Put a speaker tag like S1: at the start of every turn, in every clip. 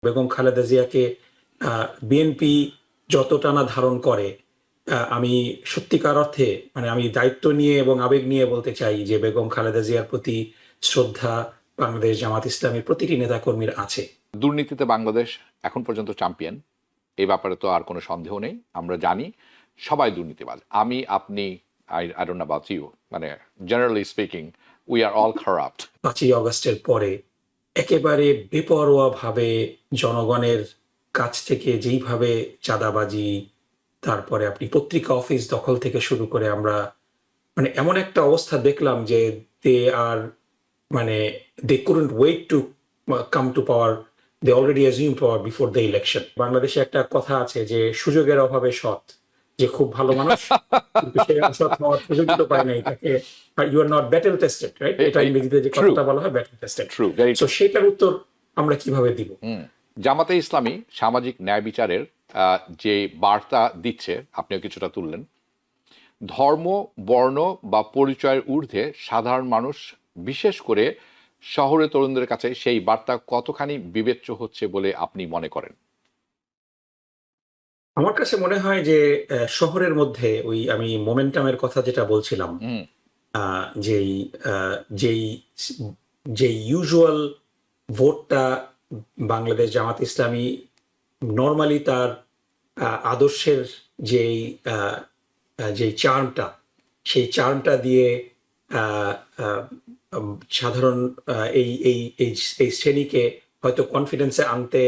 S1: বেগম খালেদা জিয়াকে বিএনপি যতটা না ধারণ করে, আমি সত্যিকার অর্থে মানে আমি দায়িত্ব নিয়ে এবং আবেগ নিয়ে বলতে চাই যে বেগম খালেদা জিয়ার প্রতি শ্রদ্ধা বাংলাদেশ জামাত ইসলামীর প্রতিটি নেতাকর্মীর আছে।
S2: দুর্নীতিতে বাংলাদেশ এখন পর্যন্ত চ্যাম্পিয়ন, এই ব্যাপারে তো আর কোনো সন্দেহ নেই। আমরা জানি সবাই দুর্নীতিবাজ। আমি, আপনি, I don't know about you, মানে generally speaking we are all corrupt.
S1: 5ই অগস্টের পরে একেবারে বেপরোয়াভাবে জনগণের কাছ থেকে যেইভাবে চাঁদাবাজি, তারপরে আপনি পত্রিকা অফিস দখল থেকে শুরু করে আমরা মানে এমন একটা অবস্থা দেখলাম যে দে আর মানে they couldn't wait to come to power, they already assume power before the election. বাংলাদেশে একটা কথা আছে যে সুযোগের অভাবে সৎ, যে খুব ভালো মানুষ কিন্তু সে অসৎ হওয়ার সুযোগই তো পায় নাই, তাকে you are not battle tested, right? এটা ইংরেজিতে যে কথাটা বলা হয় ব্যাটেল টেস্টেড। সো সেটার উত্তর আমরা কিভাবে দিব?
S2: জামাতে ইসলামী সামাজিক ন্যায় বিচারের যে বার্তা দিচ্ছে, আপনিও কিছুটা তুললেন, ধর্ম, বর্ণ বা পরিচয়ের ঊর্ধ্বে সাধারণ মানুষ, বিশেষ করে শহরের তরুণদের কাছে সেই বার্তা কতখানি বিবেচ্য হচ্ছে বলে আপনি মনে করেন?
S1: আমার কাছে মনে হয় যে শহরের মধ্যে ওই আমি মোমেন্টামের কথা যেটা বলছিলাম, যেই যেই যেই ইউজুয়াল ভোটটা বাংলাদেশ জামাত ইসলামী নর্মালি তার আদর্শের যেই যেই চার্মটা, সেই চার্মটা দিয়ে সাধারণ এই এই এই এই শ্রেণীকে হয়তো কনফিডেন্সে আনতে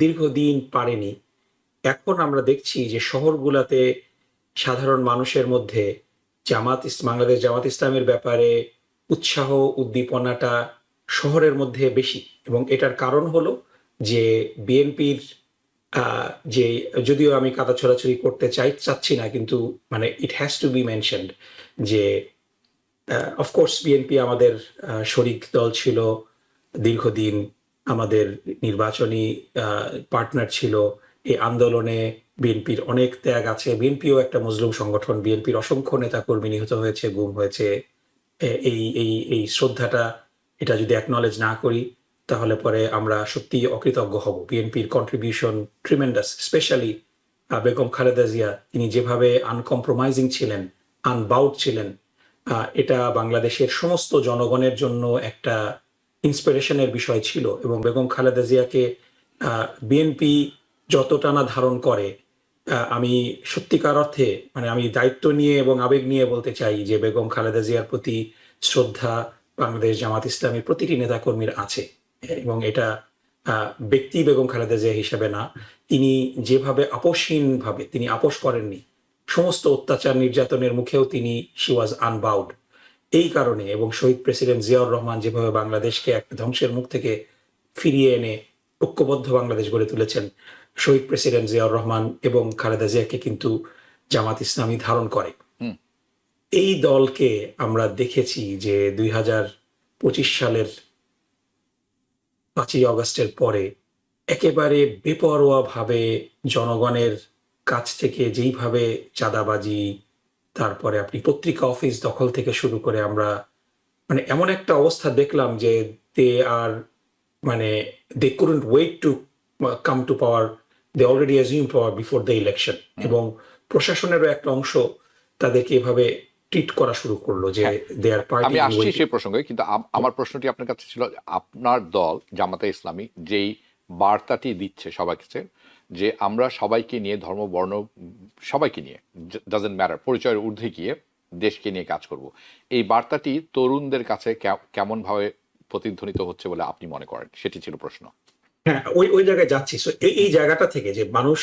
S1: দীর্ঘদিন পারেনি। এখন আমরা দেখছি যে শহরগুলোতে সাধারণ মানুষের মধ্যে বাংলাদেশ জামাত ইসলামের ব্যাপারে উৎসাহ উদ্দীপনাটা শহরের মধ্যে বেশি, এবং এটার কারণ হলো যে বিএনপির যে, যদিও আমি কাদা ছোড়াছুড়ি করতে চাচ্ছি না, কিন্তু মানে it has to B mentioned যে অফকোর্স বিএনপি আমাদের শরিক দল ছিল দীর্ঘদিন, আমাদের নির্বাচনী পার্টনার ছিল। এই আন্দোলনে বিএনপির অনেক ত্যাগ আছে। বিএনপিও একটা মজলুম সংগঠন, বিএনপির অসংখ্য নেতা কর্মী নিহত হয়েছে, গুম হয়েছে। এই এই এই শ্রদ্ধাটা, এটা যদি অ্যাকনলেজ না করি তাহলে পরে আমরা সত্যি অকৃতজ্ঞ হব। বিএনপির contribution tremendous, specially Begum Khaleda Zia, তিনি যেভাবে আনকম্প্রোমাইজিং ছিলেন, আনবাউড ছিলেন, এটা বাংলাদেশের সমস্ত জনগণের জন্য একটা ইন্সপিরেশনের বিষয় ছিল। এবং বেগম খালেদা জিয়াকে বিএনপি যতটা না ধারণ করে, আমি সত্যিকার অর্থে মানে আমি দায়িত্ব নিয়ে এবং আবেগ নিয়ে বলতে চাই যে বেগম খালেদা জিয়ার প্রতি শ্রদ্ধা বাংলাদেশ জামাত ইসলামীর প্রতিটি নেতাকর্মীর আছে। এবং এটা ব্যক্তি বেগম খালেদা জিয়া হিসেবে না, তিনি যেভাবে আপোষহীনভাবে তিনি আপোষ করেননি, সমস্ত অত্যাচার নির্যাতনের মুখেও তিনি শি ওয়াজ আনবাউড। এই কারণে, এবং শহীদ প্রেসিডেন্ট জিয়াউর রহমান যেভাবে বাংলাদেশকে একটা ধ্বংসের মুখ থেকে ফিরিয়ে এনে ঐক্যবদ্ধ বাংলাদেশ গড়ে তুলেছেন, শহীদ প্রেসিডেন্ট জিয়াউর রহমান এবং খালেদা জিয়াকে কিন্তু জামাত ইসলামী ধারণ করে। এই দলকে আমরা দেখেছি যে 2025 সালের 5ই অগস্টের পরে একেবারে বেপরোয়াভাবে জনগণের কাছ থেকে যেইভাবে চাঁদাবাজি, তারপরে আপনি পত্রিকা অফিস দখল থেকে শুরু করে আমরা মানে এমন একটা অবস্থা দেখলাম যে দে আর মানে they couldn't wait to come to power, they already assume power before the election. এবং প্রশাসনেরও একটা অংশ তাদেরকে এভাবে ট্রিট করা শুরু করলো যে দে আর পার্টি।
S2: আমি আসছি সেই প্রসঙ্গে, কিন্তু আমার প্রশ্নটি আপনার কাছে ছিল, আপনার দল জামাতে ইসলামী যেই বার্তাটি দিচ্ছে সবার কাছে যে আমরা সবাইকে নিয়ে, ধর্ম, বর্ণ সবাইকে নিয়ে, ডাজন্ট ম্যাটার, পরিচয়ের ঊর্ধ্বে গিয়ে দেশকে নিয়ে কাজ করব, এই বার্তাটি তরুণদের কাছে কেমনভাবে প্রতিধ্বনিত হচ্ছে বলে আপনি মনে করেন? সেটি ছিল প্রশ্ন।
S1: হ্যাঁ, ওই জায়গায় যাচ্ছি। এই জায়গাটা থেকে যে মানুষ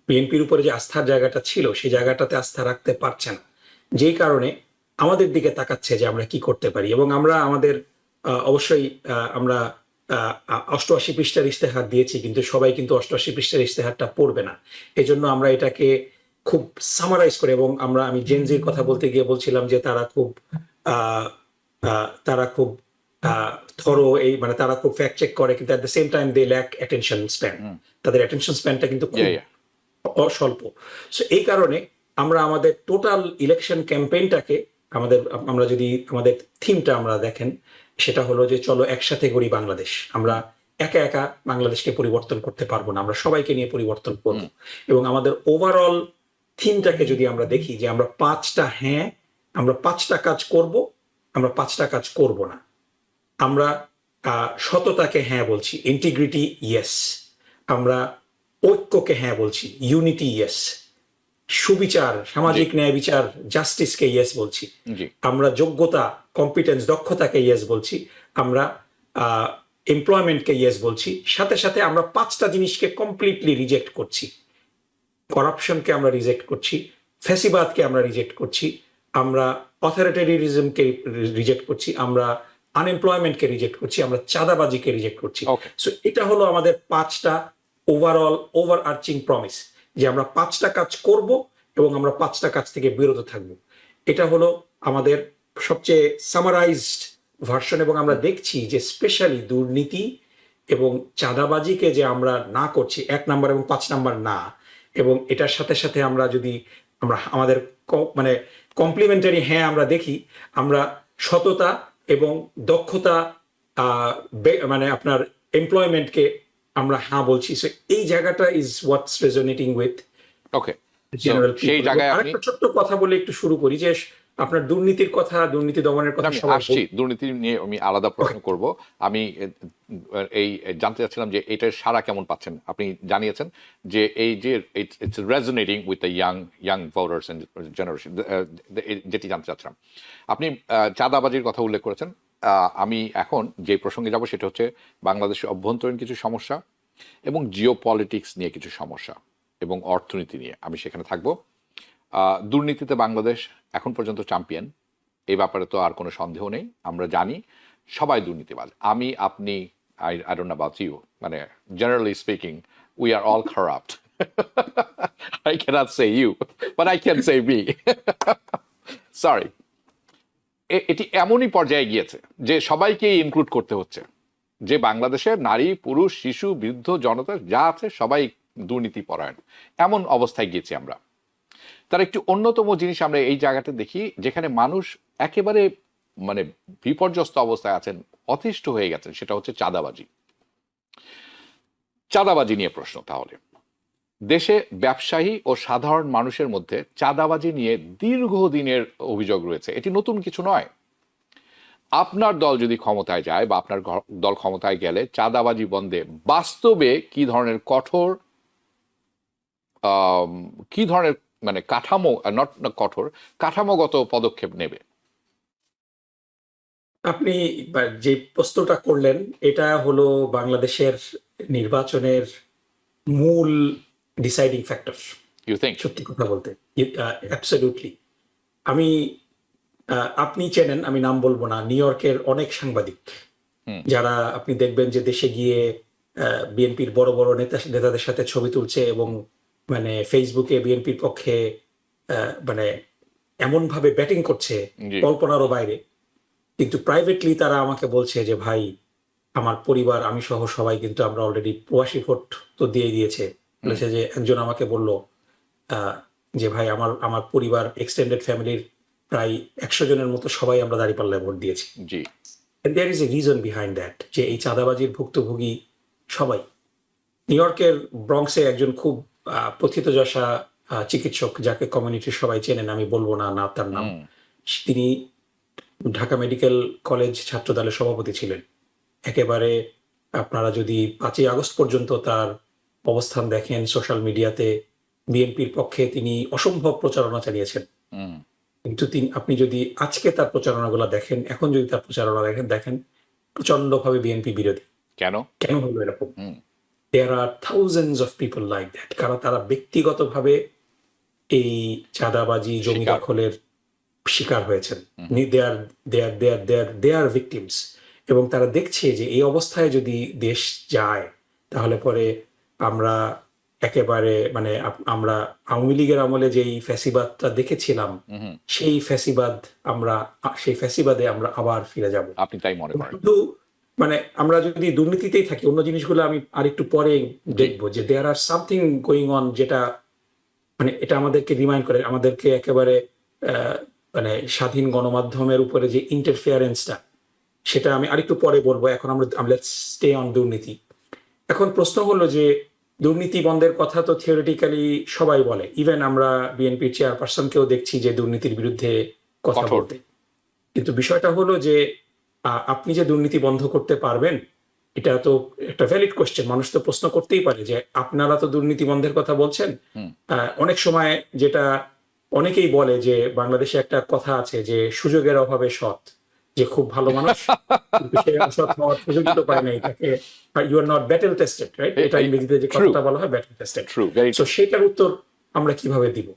S1: বিএনপির উপরে যে আস্থার জায়গাটা ছিল, সেই জায়গাটাতে আস্থা রাখতে পারছে না, যেই কারণে আমাদের দিকে তাকাচ্ছে যে আমরা কি করতে পারি। এবং আমরা আমাদের অবশ্যই আমরা 88 পৃষ্ঠার ইশতেহার দিয়েছি, কিন্তু সবাই কিন্তু 88 পৃষ্ঠার ইশতেহারটা পড়বে না। এজন্য আমরা এটাকে খুব সামারাইজ করে, এবং আমি জেনজির কথা বলতে গিয়ে বলছিলাম যে তারা খুব থরো, এই মানে তারা খুব ফ্যাক্ট চেক করে, কিন্তু at the same time they lack attention span. তাদের অ্যাটেনশন স্প্যানটা কিন্তু খুব অস্বল্প। সো এই কারণে আমরা আমাদের টোটাল ইলেকশন ক্যাম্পেইনটাকে আমরা যদি আমাদের থিমটা আমরা দেখেন, সেটা হলো যে চলো একসাথে গড়ি বাংলাদেশ। আমরা একা একা বাংলাদেশকে পরিবর্তন করতে পারবো না, আমরা সবাইকে নিয়ে পরিবর্তন করব। এবং আমাদের ওভারঅল থিমটাকে যদি আমরা দেখি যে আমরা 5টা হ্যাঁ, আমরা 5টা কাজ করব, আমরা 5টা কাজ করব না। আমরা সততাকে হ্যাঁ বলছি, ইন্টিগ্রিটি ইয়েস। আমরা ঐক্যকে হ্যাঁ বলছি, ইউনিটি ইয়েস। সুবিচার, সামাজিক ন্যায় বিচার, জাস্টিসকে ইয়েস বলছি।
S2: জি
S1: আমরা যোগ্যতা, কম্পিটেন্স, দক্ষতাকে ইয়েস বলছি। আমরা এমপ্লয়মেন্টকে ইয়েস বলছি। সাথে সাথে আমরা 5টা জিনিসকে কমপ্লিটলি রিজেক্ট করছি। করাপশনকে আমরা রিজেক্ট করছি, ফ্যাসিবাদকে আমরা রিজেক্ট করছি, আমরা অথরিটারিজমকে রিজেক্ট করছি, আমরা আনএমপ্লয়মেন্টকে রিজেক্ট করছি, আমরা চাঁদাবাজিকে রিজেক্ট করছি।
S2: ওকে
S1: সো এটা হলো আমাদের 5টা ওভারঅল ওভার আর্চিং প্রমিস, যে আমরা 5টা কাজ করব এবং আমরা 5টা কাজ থেকে বিরত থাকব। এটা হলো আমাদের সবচেয়ে সামারাইজড ভার্সন। এবং আমরা দেখছি যে স্পেশালি দুর্নীতি এবং চাঁদাবাজিকে যে আমরা না করছি, 1 নাম্বার এবং 5 নাম্বার না, এবং এটার সাথে সাথে আমরা যদি আমরা আমাদের মানে কমপ্লিমেন্টারি হ্যাঁ আমরা দেখি, আমরা সততা এবং দক্ষতা, মানে আপনার এমপ্লয়মেন্টকে আমরা হ্যাঁ বলছি। সো এই জায়গাটা is what's resonating with
S2: okay
S1: general
S2: সেই
S1: পিপল।
S2: জায়গায় আপনি
S1: আরেকটা ছোট্ট কথা বলে একটু শুরু করি, যে আপনার দুর্নীতির কথা, দুর্নীতি দমনের কথা
S2: আমি
S1: সবাই
S2: আসছি, দুর্নীতি নিয়ে আমি আলাদা প্রশ্ন করব। আমি এই জানতে চাচ্ছিলাম যে এটার সাড়া কেমন পাচ্ছেন। আপনি জানিয়েছেন যে এই যে it's resonating with the young voters and generation, যেটি জানতে চাচ্ছিলাম। আপনি চাঁদাবাজির কথা উল্লেখ করেছেন। আমি এখন যে প্রসঙ্গে যাব সেটা হচ্ছে বাংলাদেশের অভ্যন্তরীণ কিছু সমস্যা এবং জিও পলিটিক্স নিয়ে কিছু সমস্যা এবং অর্থনীতি নিয়ে আমি সেখানে থাকবো। দুর্নীতিতে বাংলাদেশ এখন পর্যন্ত চ্যাম্পিয়ন, এই ব্যাপারে তো আর কোনো সন্দেহ নেই। আমরা জানি সবাই দুর্নীতিবাজ, আমি আপনি, I don't know about you, মানে generally speaking we are all corrupt. I cannot say you but I can say me, sorry. এটি এমনই পর্যায়ে গিয়েছে যে সবাইকেই ইনক্লুড করতে হচ্ছে, যে বাংলাদেশের নারী পুরুষ শিশু বৃদ্ধ জনতা যা আছে সবাই দুর্নীতি পরায়ণ, এমন অবস্থায় গিয়েছি আমরা। তার একটি অন্যতম জিনিস আমরা এই জায়গাটা দেখি যেখানে মানুষ একেবারে মানে বিপর্যস্ত অবস্থায় আছেন, অতিষ্ঠ হয়ে গেছেন, সেটা হচ্ছে চাঁদাবাজি। চাঁদাবাজি নিয়ে প্রশ্ন, তাহলে দেশে ব্যবসায়ী ও সাধারণ মানুষের মধ্যে চাঁদাবাজি নিয়ে দীর্ঘদিনের অভিযোগ রয়েছে, এটি নতুন কিছু নয়। আপনার দল যদি ক্ষমতায় যায় বা আপনার দল ক্ষমতায় গেলে চাঁদাবাজি বন্ধে বাস্তবে কি ধরনের কঠোর কি ধরনের মানে কাঠামো, নট কঠোর, কাঠামোগত পদক্ষেপ নেবে?
S1: আপনি যে প্রশ্নটা করলেন, এটা হলো বাংলাদেশের নির্বাচনের মূল ডিসাইডিং ফ্যাক্টর।
S2: You think?
S1: সত্যি কথা বলতে অ্যাবসলিউটলি। আমি আপনি চেনেন, আমি নাম বলবো না, নিউ ইয়র্কের অনেক সাংবাদিক যারা আপনি দেখবেন যে দেশে গিয়ে বিএনপির বড় বড় নেতাদের সাথে ছবি তুলছে এবং মানে ফেসবুকে বিএনপির পক্ষে মানে এমনভাবে ব্যাটিং করছে
S2: জি
S1: কল্পনারও বাইরে। কিন্তু প্রাইভেটলি তারা আমাকে বলছে যে ভাই, আমার পরিবার, আমি সহ সবাই কিন্তু আমরা অলরেডি প্রবাসী ভোট তো দিয়ে দিয়েছে। বলেছে যে একজন আমাকে বলল যে ভাই, আমার আমার পরিবার এক্সটেন্ডেড ফ্যামিলির প্রায় 100 জনের মতো সবাই আমরা দাঁড়িপাল্লায় ভোট দিয়েছি।
S2: জি
S1: there is a reason behind that, যে এই চাঁদাবাজির ভুক্তভোগী সবাই। নিউ ইয়র্কের ব্রঙ্কসে একজন খুব প্রথিতযশা চিকিৎসক, যাকে কমিউনিটির সবাই চেনেন, আমি বলবো না না তার নাম, তিনি ঢাকা মেডিকেল কলেজ ছাত্র দলের সভাপতি ছিলেন। একেবারে আপনারা যদি 5ই আগস্ট পর্যন্ত তার অবস্থান দেখেন সোশ্যাল মিডিয়াতে, বিএনপির পক্ষে তিনি অসম্ভব প্রচারণা চালিয়েছেন। কিন্তু আপনি যদি আজকে তার প্রচারণাগুলো দেখেন, এখন যদি তার প্রচারণা দেখেন প্রচন্ডভাবে বিএনপি বিরোধী।
S2: কেন
S1: কেন হলো এরকম? There are thousands of people like that, কারণ তারা ব্যক্তিগতভাবে এই চাঁদাবাজি, জমি
S2: শিকার।
S1: দখলের শিকার হয়েছেন। দে আর ভিকটিমস। এবং তারা দেখছে যে এই অবস্থায় যদি দেশ যায়, তাহলে পরে আমরা একেবারে মানে আমরা আওয়ামী লীগের আমলে যেই ফ্যাসিবাদটা দেখেছিলাম, সেই ফ্যাসিবাদে আমরা আবার ফিরে যাব।
S2: আপনি তাই মনে করেন?
S1: কিন্তু মানে আমরা যদি দুর্নীতিতেই থাকি, অন্য জিনিসগুলো আমি আরেকটু পরে দেখবো, যে দেয়ার আর সামথিং গোয়িং অন, যেটা মানে এটা আমাদেরকে রিমাইন্ড করে, আমাদেরকে একেবারে মানে স্বাধীন গণমাধ্যমের উপরে যে ইন্টারফিয়ারেন্সটা, সেটা আমি আরেকটু পরে বলবো। এখন আমরা লেটস স্টে অন দুর্নীতি। এখন প্রশ্ন হলো যে দুর্নীতি বন্ধের কথা তো থিওরিটিক্যালি সবাই বলে, ইভেন আমরা বিএনপির চেয়ারপারসনকেও দেখছি যে দুর্নীতির বিরুদ্ধে কথা
S2: কঠোর।
S1: বলতে। কিন্তু বিষয়টা হলো যে আপনি যে দুর্নীতি বন্ধ করতে পারবেন, এটা তো একটা ভ্যালিড কোশ্চেন। মানুষ তো প্রশ্ন করতেই পারে যে আপনারা তো দুর্নীতি বন্ধের কথা বলছেন। অনেক সময় যেটা অনেকেই বলে যে বাংলাদেশে একটা কথা আছে যে সুযোগের অভাবে সৎ, যে খুব ভালো মানুষ কিন্তু সে অসৎ হওয়ার সুযোগই তো পায় নাই, তাকে you are not battle tested, right? এটা ইংরেজিতে যে
S2: ট্রু
S1: কথাটা বলা হয় battle tested.
S2: True very
S1: so সেটার উত্তর আমরা কিভাবে দিব?